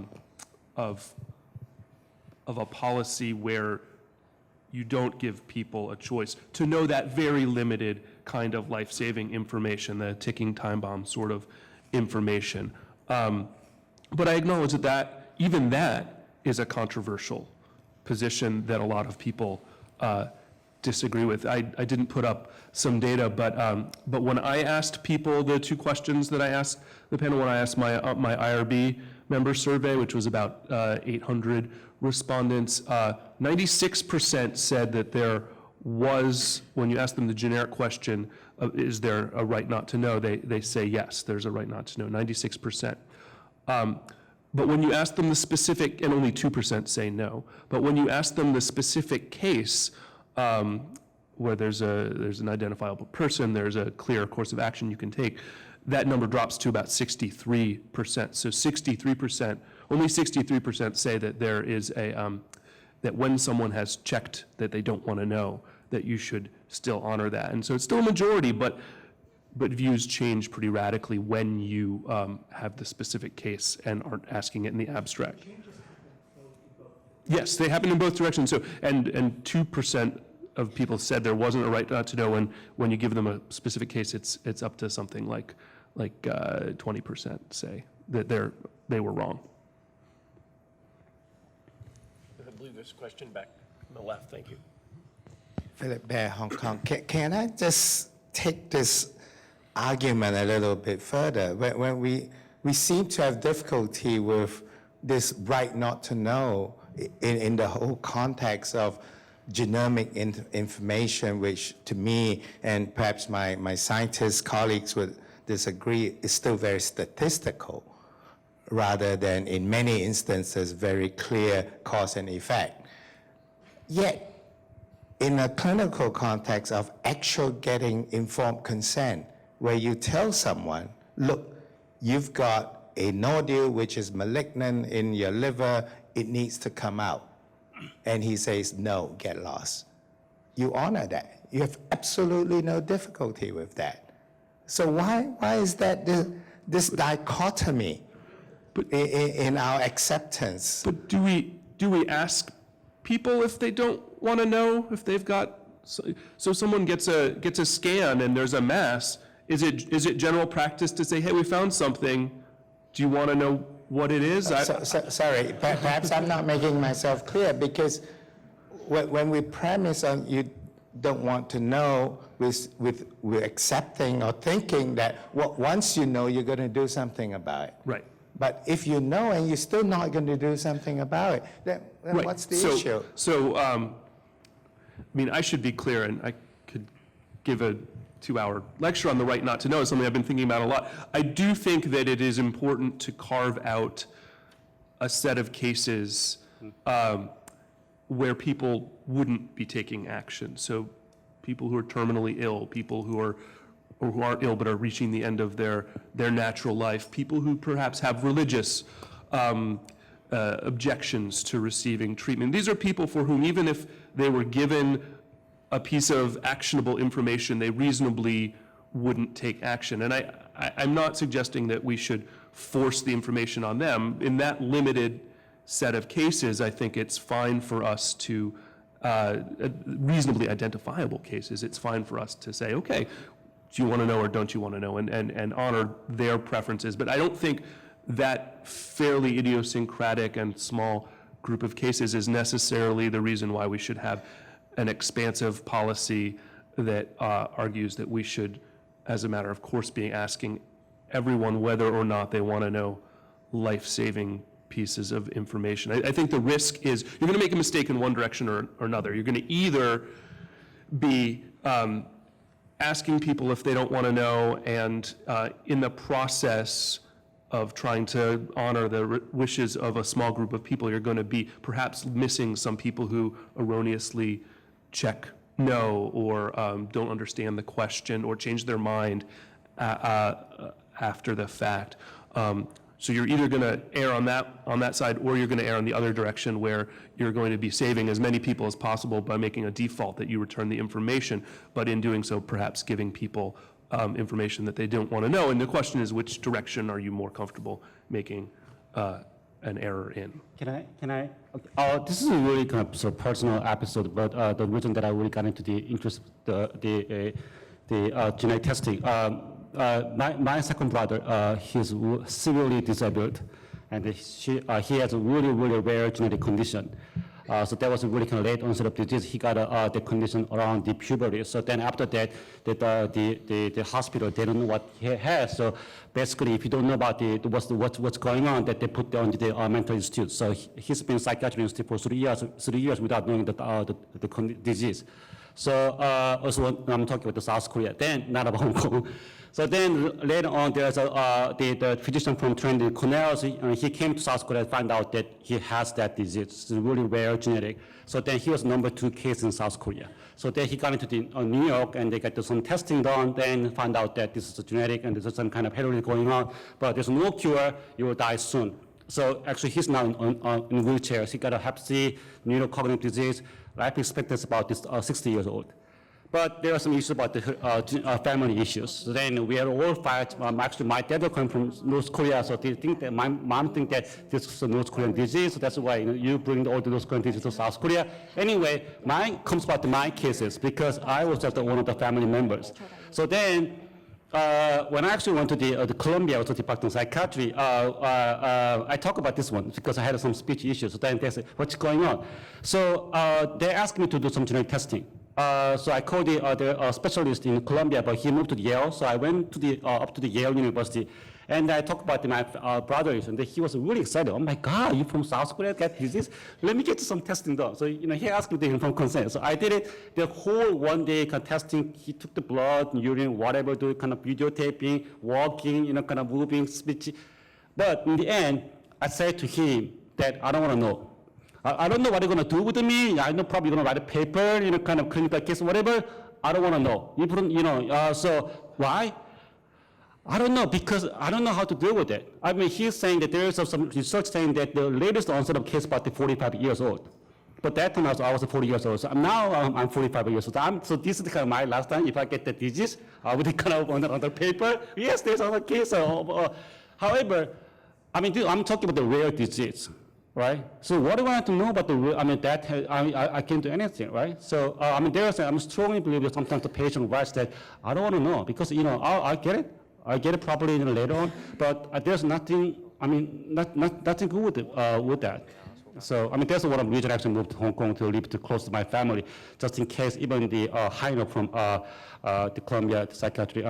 policy where you don't give people a choice to know that very limited kind of life-saving information, the ticking time bomb sort of information. But I acknowledge that even that is a controversial position that a lot of people disagree with. I didn't put up some data, but when I asked people the two questions that I asked the panel, when I asked my IRB member survey, which was about 800 respondents, 96% said that there was, when you ask them the generic question, is there a right not to know, they say yes, there's a right not to know, 96%. But when you ask them the specific, and only 2% say no, but when you ask them the specific case, where there's an identifiable person, there's a clear course of action you can take, that number drops to about 63%. So 63%, only 63% say that there is that when someone has checked that they don't want to know, that you should still honor that. And so it's still a majority, but views change pretty radically when you have the specific case and aren't asking it in the abstract. Yes, they happen in both directions. So, and 2% of people said there wasn't a right not to know, and when you give them a specific case, it's up to something like 20% say that they were wrong. I believe there's a question back on the left. Thank you. Philip Bear, Hong Kong. Can I just take this argument a little bit further? When we seem to have difficulty with this right not to know in the whole context of genomic information, which to me, and perhaps my scientist colleagues would disagree, is still very statistical, rather than in many instances very clear cause and effect. Yet, in a clinical context of actual getting informed consent, where you tell someone, look, you've got a nodule which is malignant in your liver, it needs to come out. And he says, no, get lost. You honor that. You have absolutely no difficulty with that. So why is that this dichotomy in our acceptance? But do we ask people if they don't want to know, if they've got, so someone gets a scan and there's a mass, is it general practice to say, hey, we found something, do you want to know what it is? Sorry, perhaps I'm not making myself clear, because when we premise on you don't want to know, we're accepting or thinking that once you know, you're going to do something about it. Right. But if you know and you're still not going to do something about it, then Right. what's the issue? So, I mean, I should be clear, and I could give a 2-hour lecture on the right not to know, something I've been thinking about a lot. I do think that it is important to carve out a set of cases where people wouldn't be taking action. So people who are terminally ill, people who aren't ill but are reaching the end of their natural life, people who perhaps have religious objections to receiving treatment. These are people for whom, even if they were given a piece of actionable information, they reasonably wouldn't take action. And I'm not suggesting that we should force the information on them. In that limited set of cases, I think it's fine for us to, reasonably identifiable cases, it's fine for us to say, okay, do you want to know or don't you want to know, and honor their preferences. But I don't think that fairly idiosyncratic and small group of cases is necessarily the reason why we should have an expansive policy that argues that we should, as a matter of course, be asking everyone whether or not they want to know life-saving pieces of information. I think the risk is you're going to make a mistake in one direction or another. You're going to either be asking people if they don't want to know, and in the process of trying to honor the wishes of a small group of people, you're going to be perhaps missing some people who erroneously check no, or don't understand the question, or change their mind after the fact. So you're either going to err on that side, or you're going to err on the other direction, where you're going to be saving as many people as possible by making a default that you return the information, but in doing so, perhaps giving people information that they don't want to know. And the question is, which direction are you more comfortable making an error in? Can I? This is a really kind of sort of personal episode, but the reason that I really got into the interest, the genetic testing. My second brother, he's severely disabled, and he has a really, really rare genetic condition. So that was a really kind of late onset of disease. He got the condition around the puberty. So then after that, the hospital, they don't know what he has. So basically, if you don't know about what's going on, that they put on the mental institute. So he's been in psychiatric institute for 3 years without knowing the disease. So also I'm talking about the South Korea, then not about Hong Kong. So then later on, there's the physician from trained in Cornell. So, he came to South Korea and found out that he has that disease. It's really rare genetic. So then he was number 2 case in South Korea. So then he got into New York, and they got some testing done, then found out that this is a genetic and there's some kind of heroin going on, but there's no cure, you will die soon. So actually he's now in wheelchairs. He got a hep C, neurocognitive disease. Life expectancy about 60 years old. But there are some issues about the family issues. So then we are all fight. Actually, my dad came from North Korea, so they think that my mom think that this is a North Korean disease. So that's why you bring all the North Korean disease to South Korea. Anyway, mine comes about my cases because I was just one of the family members. So then, when I actually went to the Columbia, also Department of Psychiatry, I talk about this one because I had some speech issues. So then they said, what's going on? So they asked me to do some genetic testing. So I called the specialist in Columbia, but he moved to Yale. So I went to up to the Yale University, and I talked about my brothers, and he was really excited. Oh my God, you from South Korea get disease? Let me get some testing done. So he asked me to inform consent. So I did it. The whole one day kind of testing. He took the blood, urine, whatever, do kind of videotaping, walking, kind of moving, speech. But in the end, I said to him that I don't want to know. I don't know what they're going to do with me. I know probably going to write a paper, kind of clinical case, whatever. I don't want to know. So why? I don't know, because I don't know how to deal with it. I mean, he's saying that there is some research saying that the latest onset of case about 45 years old. But that time I was 40 years old. So now I'm 45 years old. So this is kind of my last time. If I get the disease, I would kind of on another paper. Yes, there's another case. However, I mean, I'm talking about the rare disease. Right? So what do I want to know about I can't do anything, right? So, I'm strongly believe that sometimes the patient writes that, I don't want to know, because, I get it. I get it probably later on, but there's nothing, nothing good with that. So, that's one of the reasons I actually moved to Hong Kong to live too close to my family, just in case even the Heino from the Columbia psychiatry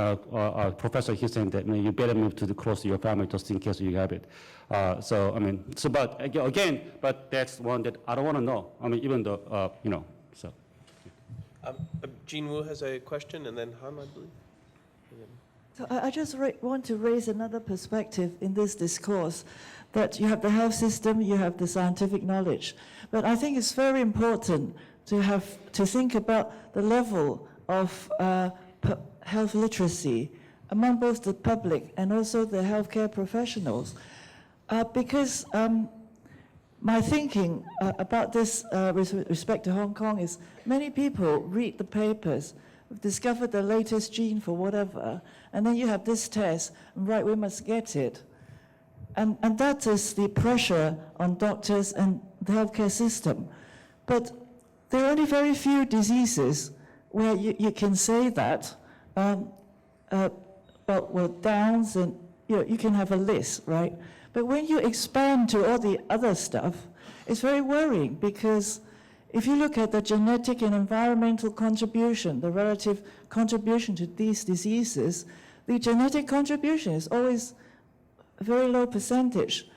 professor, he's saying that you better move to the close to your family just in case you have it. But again, that's one that I don't want to know. Even though, so. Jean Wu has a question, and then Han, I believe. So I just want to raise another perspective in this discourse, that you have the health system, you have the scientific knowledge. But I think it's very important to think about the level of health literacy among both the public and also the healthcare professionals. Because my thinking about this with respect to Hong Kong is many people read the papers, discover the latest gene for whatever, and then you have this test, and right, we must get it. And that is the pressure on doctors and the healthcare system. But there are only very few diseases where you can say that, well, Downs, and you can have a list, right? But when you expand to all the other stuff, it's very worrying, because if you look at the genetic and environmental contribution, the relative contribution to these diseases, the genetic contribution is always a very low percentage.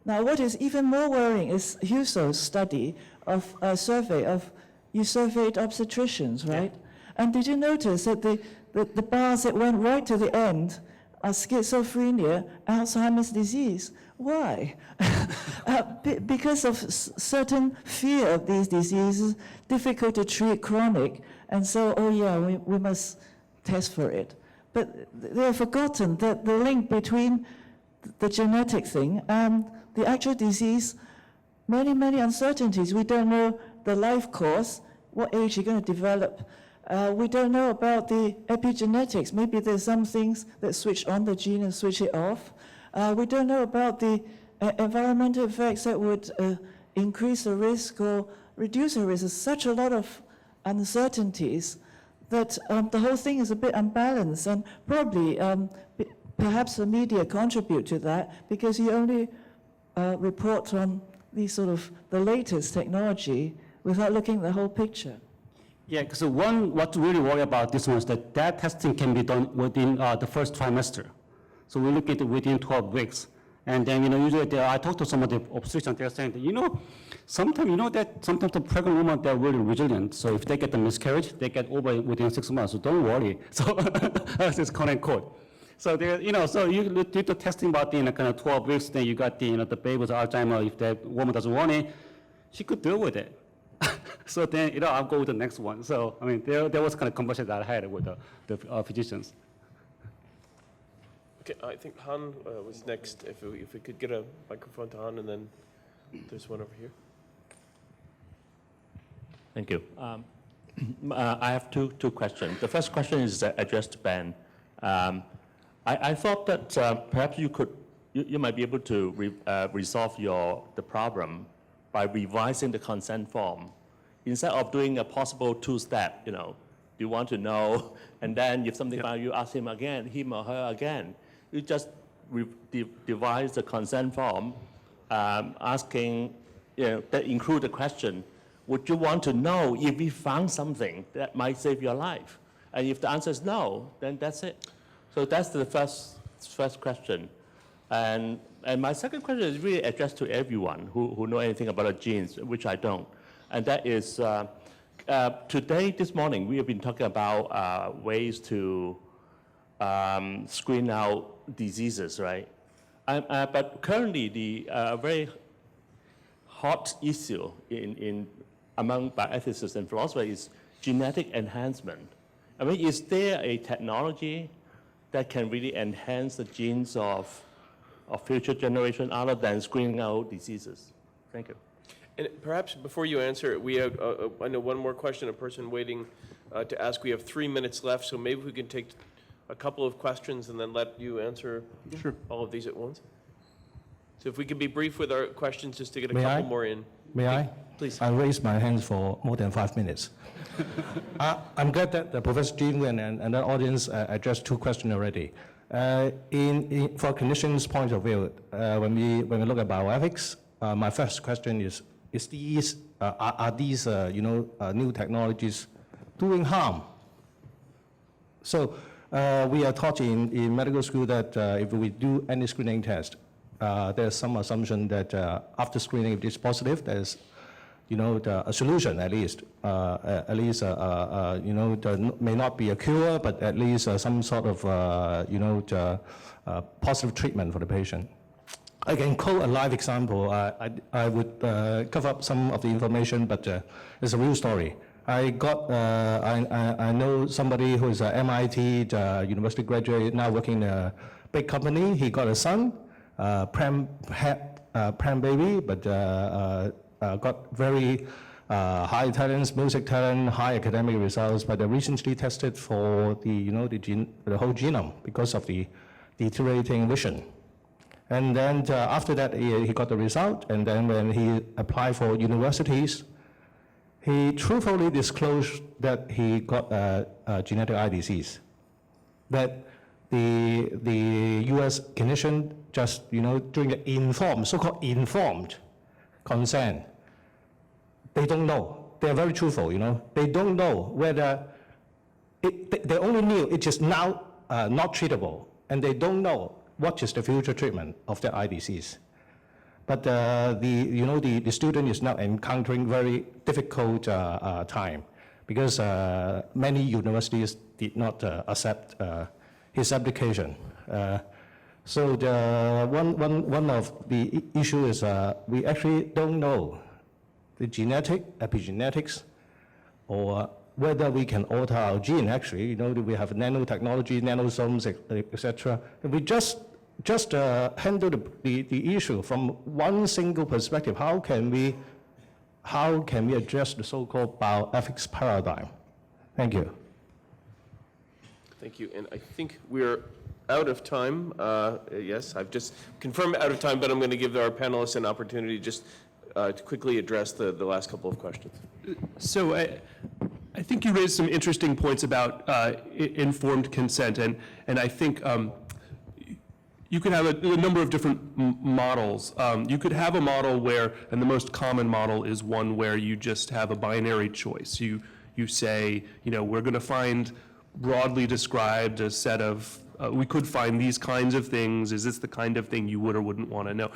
Now, what is even more worrying is Huso's study of a survey of, you surveyed obstetricians, right? Yeah. And did you notice that the bars that went right to the end are schizophrenia, Alzheimer's disease? Why? Because of certain fear of these diseases, difficult to treat, chronic, and so, oh yeah, we must test for it. But they have forgotten that the link between the genetic thing and the actual disease, many uncertainties. We don't know the life course, what age you're going to develop. We don't know about the epigenetics. Maybe there's some things that switch on the gene and switch it off. We don't know about the environmental effects that would increase the risk or reduce the risk. There's such a lot of uncertainties that the whole thing is a bit unbalanced, and probably perhaps the media contribute to that, because you only report on the sort of the latest technology without looking at the whole picture. Yeah, because what really worry about this one is that testing can be done within the first trimester. So we look at it within 12 weeks. And then, usually I talk to some of the obstetricians, they're saying that, sometimes the pregnant women, they're really resilient. So if they get the miscarriage, they get over within 6 months. So don't worry. So that's just quote unquote. So so you do the testing about kind of 12 weeks, then you got the baby with Alzheimer's. If that woman doesn't want it, she could deal with it. So then, I'll go with the next one. So, I mean, there was kind of conversation that I had with the physicians. Okay, I think Han was next. If we could get a microphone to Han, and then there's one over here. Thank you. I have two questions. The first question is addressed to Ben. I thought that perhaps you might be able to resolve the problem by revising the consent form. Instead of doing a possible two-step, do you want to know, and then if something about you ask him or her again. You just devise the consent form asking, that include the question, would you want to know if we found something that might save your life? And if the answer is no, then that's it. So that's the first question. And my second question is really addressed to everyone who know anything about the genes, which I don't. And that is, this morning, we have been talking about ways to screen out diseases, right? But currently, the very hot issue among bioethicists and philosophers is genetic enhancement. I mean, is there a technology that can really enhance the genes of future generation other than screening out diseases? Thank you. And perhaps before you answer, we have, I know one more question, a person waiting to ask. We have 3 minutes left, so maybe we can take a couple of questions and then let you answer all of these at once. So if we could be brief with our questions just to get a couple more in. May I? Please. I raised my hands for more than 5 minutes. I'm glad that Professor Jin and the audience addressed two questions already. For clinicians' point of view, when we look at bioethics, my first question is are these new technologies doing harm? So we are taught in medical school that if we do any screening test, there's some assumption that after screening, if it's positive, there's a solution at least. There may not be a cure, but at least some sort of positive treatment for the patient. I can quote a live example. I would cover up some of the information, but it's a real story. I know somebody who is an MIT university graduate, now working in a big company. He got a son, plant baby, but got very high talents, music talent, high academic results, but recently tested for the whole genome because of the deteriorating vision. And then after that, he got the result, and then when he applied for universities, he truthfully disclosed that he got a genetic eye disease. That the U.S. clinician just, doing an informed, so-called informed consent. They don't know. They're very truthful, They don't know whether, they only knew it is now not treatable, and they don't know what is the future treatment of the eye disease. But the student is now encountering very difficult time because many universities did not accept his application. So one of the issues is we actually don't know the epigenetics, or whether we can alter our gene actually. We have nanotechnology, nanosomes, etc. We just handle the issue from one single perspective. How can we address the so-called bioethics paradigm? Thank you. Thank you. And I think we're out of time. Yes, I've just confirmed out of time, but I'm going to give our panelists an opportunity just to quickly address the last couple of questions. So I think you raised some interesting points about informed consent, and I think you could have a number of different models. You could have a model where, and the most common model is one where you just have a binary choice. You say, we're going to find broadly described a set of, we could find these kinds of things. Is this the kind of thing you would or wouldn't want to know?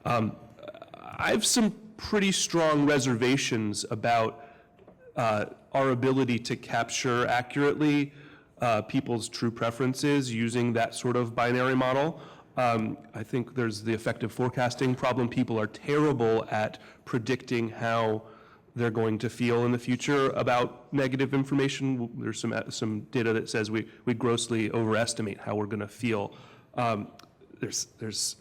I have some pretty strong reservations about our ability to capture accurately people's true preferences using that sort of binary model. I think there's the effective forecasting problem. People are terrible at predicting how they're going to feel in the future about negative information. There's some data that says we grossly overestimate how we're going to feel. There's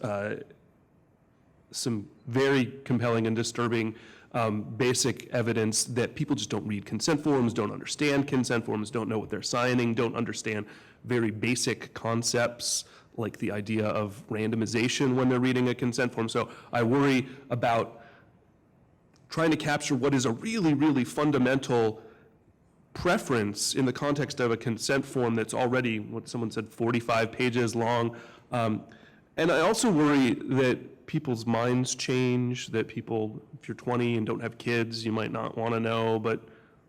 some very compelling and disturbing basic evidence that people just don't read consent forms, don't understand consent forms, don't know what they're signing, don't understand very basic concepts like the idea of randomization when they're reading a consent form. So I worry about trying to capture what is a really, really fundamental preference in the context of a consent form that's already, what someone said, 45 pages long. And I also worry that people's minds change, that people, if you're 20 and don't have kids, you might not want to know, but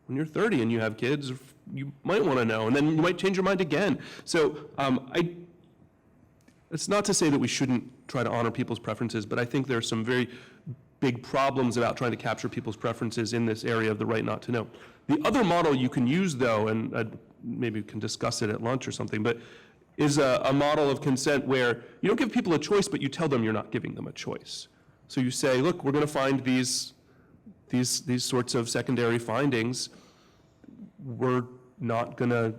when you're 30 and you have kids, you might want to know, and then you might change your mind again. So it's not to say that we shouldn't try to honor people's preferences, but I think there are some very big problems about trying to capture people's preferences in this area of the right not to know. The other model you can use, though, and maybe we can discuss it at lunch or something, but is a model of consent where you don't give people a choice, but you tell them you're not giving them a choice. So you say, look, we're going to find these sorts of secondary findings. We're going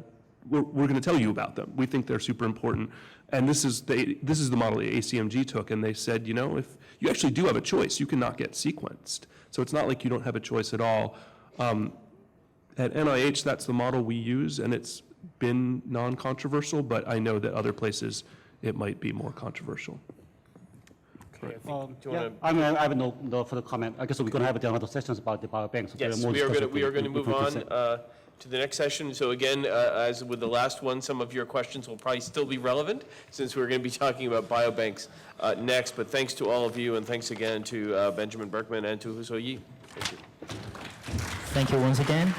to tell you about them. We think they're super important. And this is the model the ACMG took, and they said, if you actually do have a choice, you cannot get sequenced. So it's not like you don't have a choice at all. At NIH, that's the model we use, and it's been non-controversial, but I know that other places it might be more controversial. Okay, do you want to? I have no further comment. I guess we're going to have other sessions about the biobanks. Yes, we are going to move on to the next session. So again, as with the last one, some of your questions will probably still be relevant since we're going to be talking about biobanks next. But thanks to all of you, and thanks again to Benjamin Berkman and to Huso Yi. Thank you. Thank you once again.